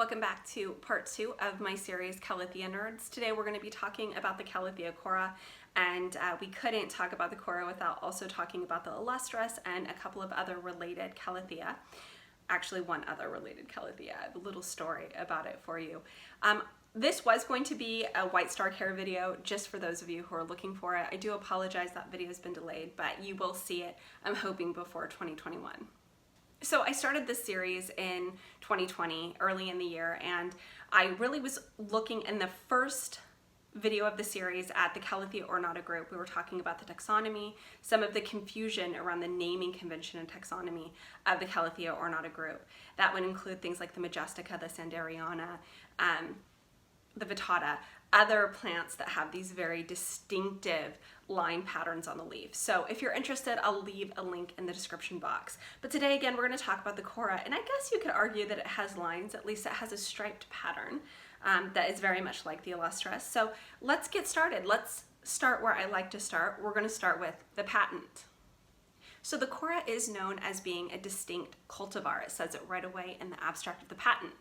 Welcome back to part 2 of my series Calathea Nerds. Today we're going to be talking about the Calathea Cora, and we couldn't talk about the Cora without also talking about the Illustris and a couple of other related Calathea. Actually, one other related Calathea. I have a little story about it for you. This was going to be a white star care video, just for those of you who are looking for it. I do apologize that video has been delayed, but you will see it, I'm hoping, before 2021. So I started this series in 2020, early in the year, and I really was looking in the first video of the series at the Calathea Ornata group. We were talking about the taxonomy, some of the confusion around the naming convention and taxonomy of the Calathea Ornata group. That would include things like the Majestica, the Sanderiana, the Vittata, other plants that have these very distinctive line patterns on the leaf. So if you're interested, I'll leave a link in the description box. But today, again, we're going to talk about the Cora, and I guess you could argue that it has lines. At least it has a striped pattern that is very much like the Illustris. So let's get started. Let's start where I like to start. We're going to start with the patent. So the Cora is known as being a distinct cultivar. It says it right away in the abstract of the patent.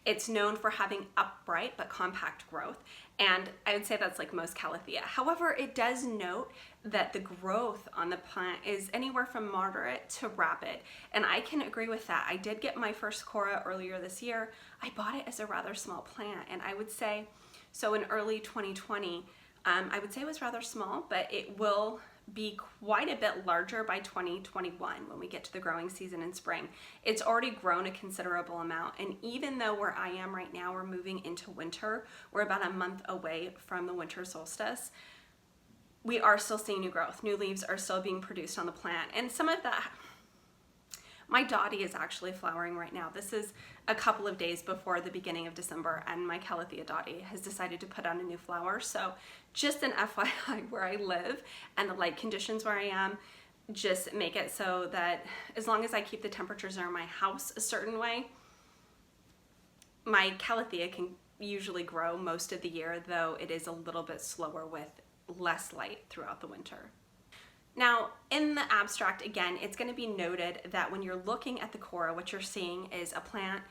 It's known for having upright but compact growth, and I would say that's like most Calathea. However, it does note that the growth on the plant is anywhere from moderate to rapid, and I can agree with that. I did get my first Cora earlier this year. I bought it as a rather small plant, and I would say, so in early 2020, I would say it was rather small, but it will be quite a bit larger by 2021 when we get to the growing season in spring. It's already grown a considerable amount, and even though where I am right now, we're moving into winter, we're about a month away from the winter solstice, we are still seeing new growth. New leaves are still being produced on the plant, and some of that, my dotty is actually flowering right now. This is a couple of days before the beginning of December, and my Calathea dotty has decided to put on a new flower. So just an FYI, where I live and the light conditions where I am just make it so that as long as I keep the temperatures in my house a certain way, my Calathea can usually grow most of the year, though it is a little bit slower with less light throughout the winter. Now, in the abstract, again, it's going to be noted that when you're looking at the Cora, what you're seeing is a plant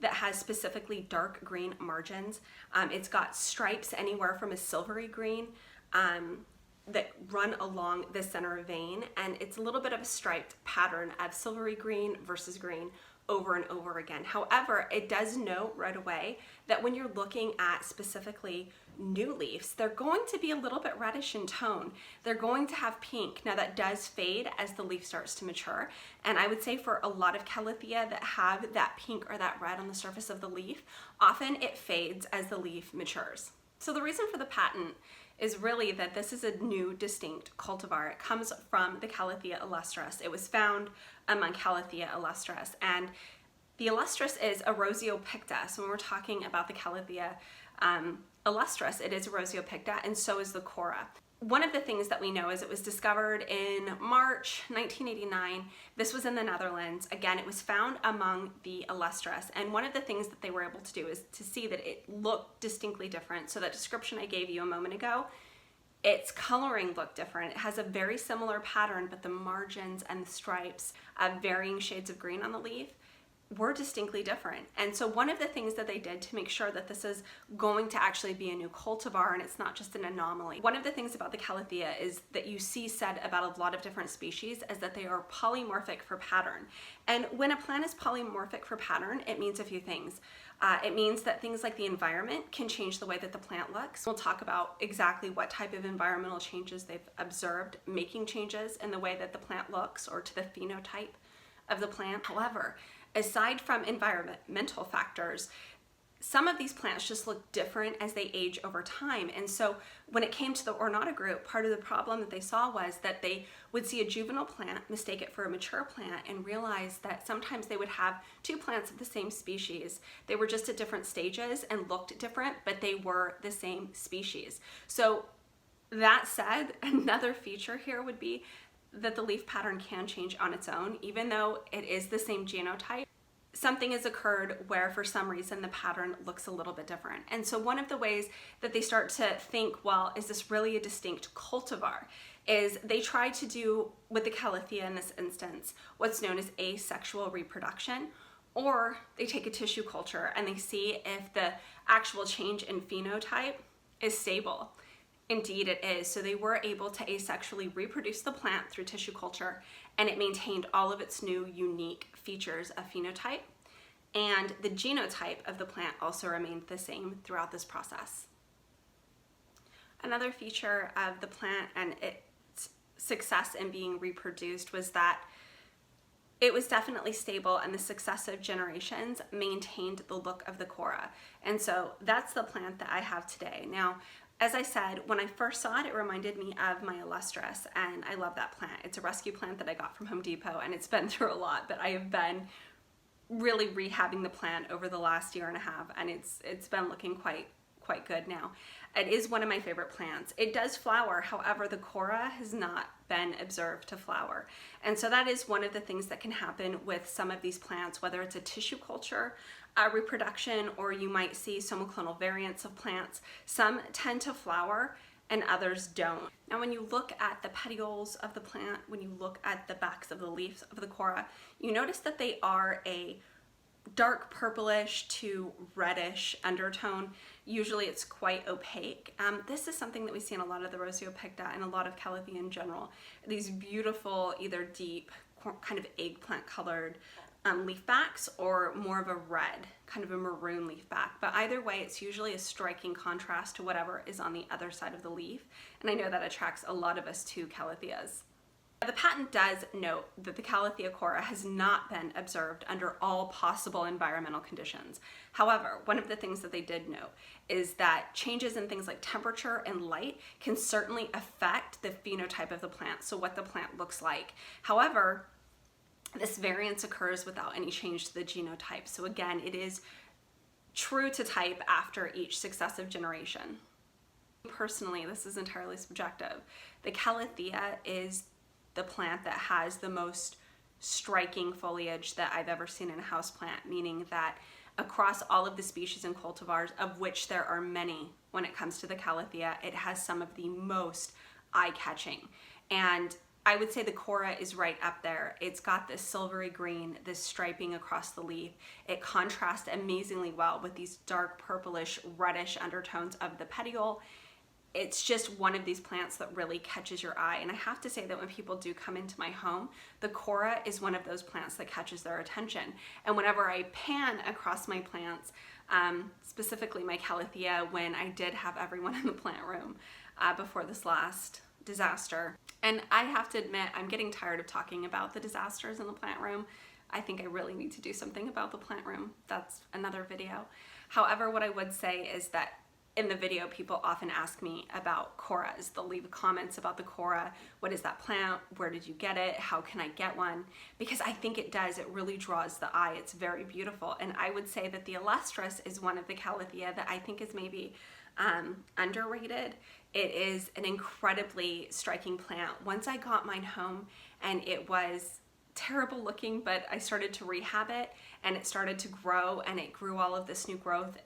that has specifically dark green margins. It's got stripes anywhere from a silvery green that run along the center vein, and it's a little bit of a striped pattern of silvery green versus green over and over again. However, it does note right away that when you're looking at specifically new leaves, they're going to be a little bit reddish in tone. They're going to have pink. Now that does fade as the leaf starts to mature, and I would say for a lot of Calathea that have that pink or that red on the surface of the leaf, often it fades as the leaf matures. So the reason for the patent is really that this is a new distinct cultivar. It comes from the Calathea illustris. It was found among Calathea illustris, and the illustris is a Rosio-picta. So when we're talking about the Calathea illustris, it is a Rosio-picta, and so is the Cora. One of the things that we know is it was discovered in March 1989. This was in the Netherlands. Again, it was found among the illustris, and one of the things that they were able to do is to see that it looked distinctly different. So that description I gave you a moment ago, its coloring looked different. It has a very similar pattern, but the margins and the stripes of varying shades of green on the leaf were distinctly different. And so one of the things that they did to make sure that this is going to actually be a new cultivar and it's not just an anomaly, one of the things about the Calathea is that you see said about a lot of different species is that they are polymorphic for pattern. And when a plant is polymorphic for pattern, it means a few things. It means that things like the environment can change the way that the plant looks. We'll talk about exactly what type of environmental changes they've observed making changes in the way that the plant looks or to the phenotype of the plant. However, aside from environmental factors, some of these plants just look different as they age over time. And so when it came to the Ornata group, part of the problem that they saw was that they would see a juvenile plant, mistake it for a mature plant, and realize that sometimes they would have two plants of the same species. They were just at different stages and looked different, but they were the same species. So that said, another feature here would be that the leaf pattern can change on its own, even though it is the same genotype. Something has occurred where for some reason the pattern looks a little bit different. And so one of the ways that they start to think, well, is this really a distinct cultivar, is they try to do with the Calathea in this instance what's known as asexual reproduction, Or they take a tissue culture and they see if the actual change in phenotype is stable. Indeed it is. So they were able to asexually reproduce the plant through tissue culture, and it maintained all of its new unique features of phenotype. And the genotype of the plant also remained the same throughout this process. Another feature of the plant and its success in being reproduced was that it was definitely stable, and the successive generations maintained the look of the Cora. And so that's the plant that I have today. Now, as I said, when I first saw it, it reminded me of my Illustris, and I love that plant. It's a rescue plant that I got from Home Depot, and it's been through a lot, but I have been really rehabbing the plant over the last year and a half, and it's been looking quite good now. It is one of my favorite plants. It does flower, however, the Cora has not been observed to flower. And so that is one of the things that can happen with some of these plants, whether it's a tissue culture, reproduction, or you might see somoclonal variants of plants. Some tend to flower and others don't. Now, when you look at the petioles of the plant, when you look at the backs of the leaves of the Cora, you notice that they are a dark purplish to reddish undertone. Usually it's quite opaque. This is something that we see in a lot of the Roseopicta and a lot of Calathea in general. These beautiful, either deep, kind of eggplant colored leaf backs, or more of a red, kind of a maroon leaf back. But either way, it's usually a striking contrast to whatever is on the other side of the leaf. And I know that attracts a lot of us to Calatheas. The patent does note that the Calathea Cora has not been observed under all possible environmental conditions. However, one of the things that they did note is that changes in things like temperature and light can certainly affect the phenotype of the plant, so what the plant looks like. However, this variance occurs without any change to the genotype. So again, it is true to type after each successive generation. Personally, this is entirely subjective. The Calathea is the plant that has the most striking foliage that I've ever seen in a houseplant, meaning that across all of the species and cultivars, of which there are many when it comes to the Calathea, it has some of the most eye-catching. And I would say the Cora is right up there. It's got this silvery green, this striping across the leaf. It contrasts amazingly well with these dark purplish, reddish undertones of the petiole. It's just one of these plants that really catches your eye. And I have to say that when people do come into my home, the Cora is one of those plants that catches their attention. And whenever I pan across my plants, specifically my Calathea, when I did have everyone in the plant room before this last disaster, and I have to admit, I'm getting tired of talking about the disasters in the plant room. I think I really need to do something about the plant room. That's another video. However, what I would say is that in the video, people often ask me about Coras. They'll leave comments about the Cora. What is that plant? Where did you get it? How can I get one? Because I think it does. It really draws the eye. It's very beautiful. And I would say that the Illustris is one of the Calathea that I think is maybe underrated. It is an incredibly striking plant. Once I got mine home, and it was terrible looking, but I started to rehab it, and it started to grow, and it grew all of this new growth.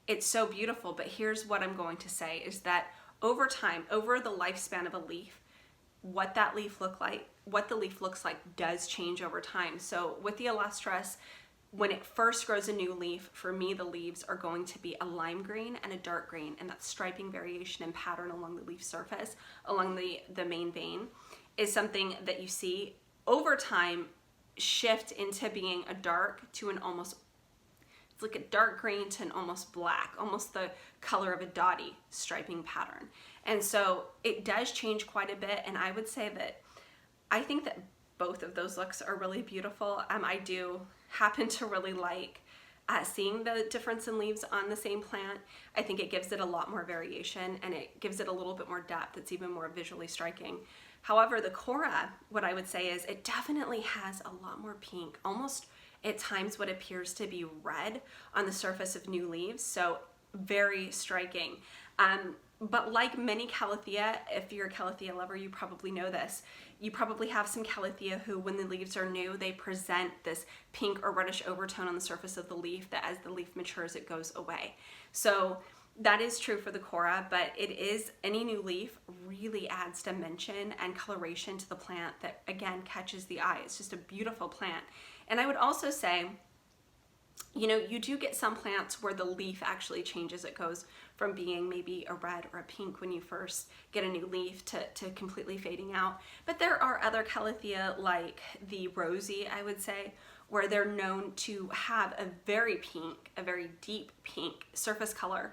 It's so beautiful. But here's what I'm going to say is that over time, over the lifespan of a leaf, what the leaf looks like does change over time. So with the Illustris, when it first grows a new leaf, for me, the leaves are going to be a lime green and a dark green, and that striping variation and pattern along the leaf surface, along the main vein, is something that you see over time shift into being a dark to an almost, it's like a dark green to an almost black, almost the color of a dotty striping pattern. And so it does change quite a bit, and I would say that I think that both of those looks are really beautiful. I do happen to really like seeing the difference in leaves on the same plant. I think it gives it a lot more variation, and it gives it a little bit more depth. It's even more visually striking. However, the Cora, what I would say is it definitely has a lot more pink, almost at times what appears to be red on the surface of new leaves. So very striking. But like many Calathea, if you're a Calathea lover, you probably know this. You probably have some Calathea who, when the leaves are new, they present this pink or reddish overtone on the surface of the leaf that as the leaf matures, it goes away. So That is true for the Cora, but it is, any new leaf really adds dimension and coloration to the plant that again catches the eye. It's just a beautiful plant. And I would also say, you know, you do get some plants where the leaf actually changes. It goes from being maybe a red or a pink when you first get a new leaf to completely fading out. But there are other Calathea, like the rosy, I would say, where they're known to have a very pink, a very deep pink surface color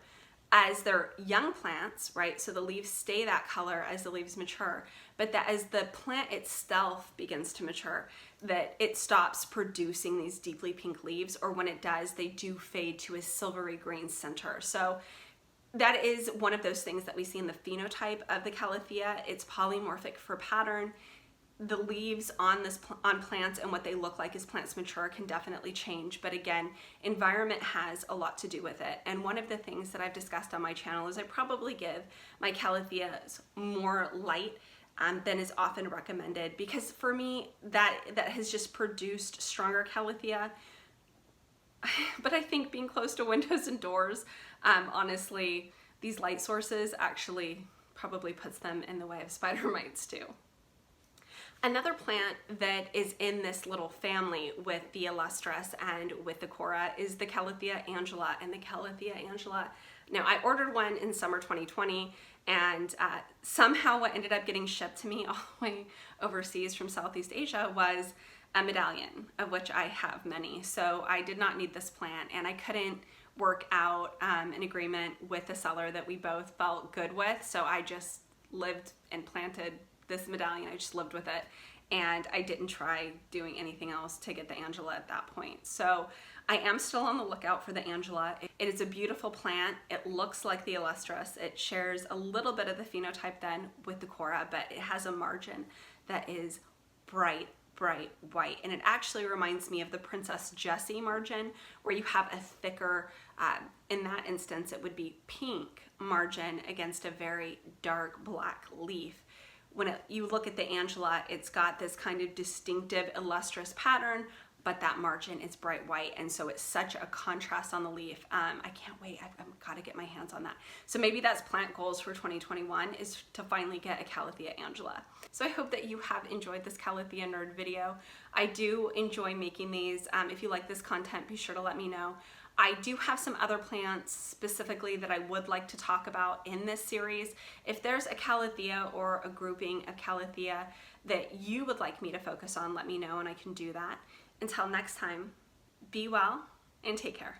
as they're young plants, right? So the leaves stay that color as the leaves mature, but that as the plant itself begins to mature, that it stops producing these deeply pink leaves, or when it does, they do fade to a silvery green center. So that is one of those things that we see in the phenotype of the Calathea. It's polymorphic for pattern. The leaves on plants and what they look like as plants mature can definitely change, but again, environment has a lot to do with it. And one of the things that I've discussed on my channel is I probably give my Calatheas more light than is often recommended, because for me that has just produced stronger Calathea. But I think being close to windows and doors, honestly, these light sources actually probably puts them in the way of spider mites too. Another plant that is in this little family with the Illustris and with the Cora is the Calathea Angela. And the Calathea Angela, now I ordered one in summer 2020, and somehow what ended up getting shipped to me all the way overseas from Southeast Asia was a medallion, of which I have many. So I did not need this plant, and I couldn't work out an agreement with the seller that we both felt good with. So I just lived and planted this medallion. I just lived with it, and I didn't try doing anything else to get the Angela at that point. So I am still on the lookout for the Angela. It is a beautiful plant. It looks like the Illustris. It shares a little bit of the phenotype then with the Cora, but it has a margin that is bright white, and it actually reminds me of the Princess Jessie margin, where you have a thicker, in that instance it would be pink margin against a very dark black leaf. When you look at the Angela, it's got this kind of distinctive Illustris pattern, but that margin is bright white, and so it's such a contrast on the leaf. I can't wait. I've got to get my hands on that. So maybe that's plant goals for 2021, is to finally get a Calathea Angela. So I hope that you have enjoyed this Calathea nerd video. I do enjoy making these. If you like this content, be sure to let me know. I do have some other plants specifically that I would like to talk about in this series. If there's a Calathea or a grouping of Calathea that you would like me to focus on, let me know and I can do that. Until next time, be well and take care.